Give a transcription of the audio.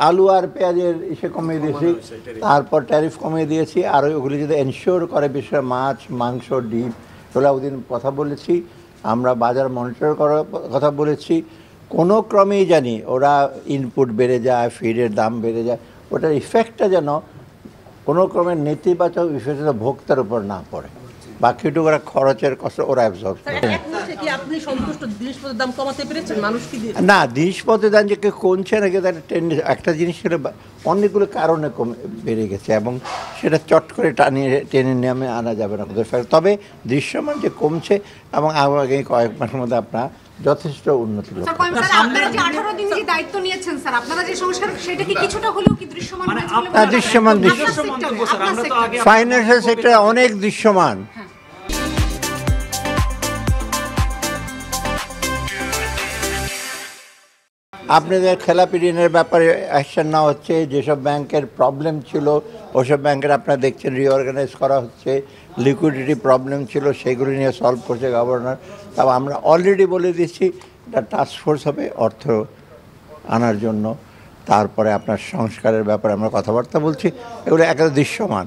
আলু আর পেঁয়াজের ইসে কমিয়ে দিয়েছি, তারপর ট্যারিফ কমিয়ে দিয়েছি। আর ওগুলি যদি এনশিওর করে, বিশেষ করে মাছ, মাংস, ডিম, এগুলো ওদিন কথা বলেছি। আমরা বাজার মনিটর করার কথা বলেছি। কোনো ক্রমেই জানি ওরা ইনপুট বেড়ে যায়, ফিডের দাম বেড়ে যায়, ওটার ইফেক্টটা যেন কোনো ক্রমে নেতিবাচক বিশেষত ভোক্তার উপর না পড়ে। বাকিটুকু ওরা খরচের কষ্ট ওরা অ্যাবজর্ব করে। না, জিনিসপত্রের দাম যে কমছে না, কিন্তু একটা জিনিস সেটা অনেকগুলো কারণে বেড়ে গেছে এবং সেটা চট করে টেনে নেমে আনা যাবে না। তবে দৃশ্যমান যে কমছে এবং আগামী কয়েক মাসের মধ্যে আপনার যথেষ্ট উন্নতি দৃশ্যমান ফাইন্যান্সিয়াল সেক্টর অনেক দৃশ্যমান। আপনাদের খেলাপি ঋণের ব্যাপারে অ্যাকশন নেওয়া হচ্ছে। যেসব ব্যাংকের প্রবলেম ছিল ওসব ব্যাংকের আপনারা দেখছেন রিঅর্গানাইজ করা হচ্ছে। লিকুইডিটি প্রবলেম ছিল সেগুলি নিয়ে সলভ করছে গভর্নর। তবে আমরা অলরেডি বলে দিচ্ছি এটা টাস্কফোর্স হবে অর্থ আনার জন্য। তারপরে আপনার সংস্কারের ব্যাপারে আমরা কথাবার্তা বলছি। এগুলো একেবারে দৃশ্যমান।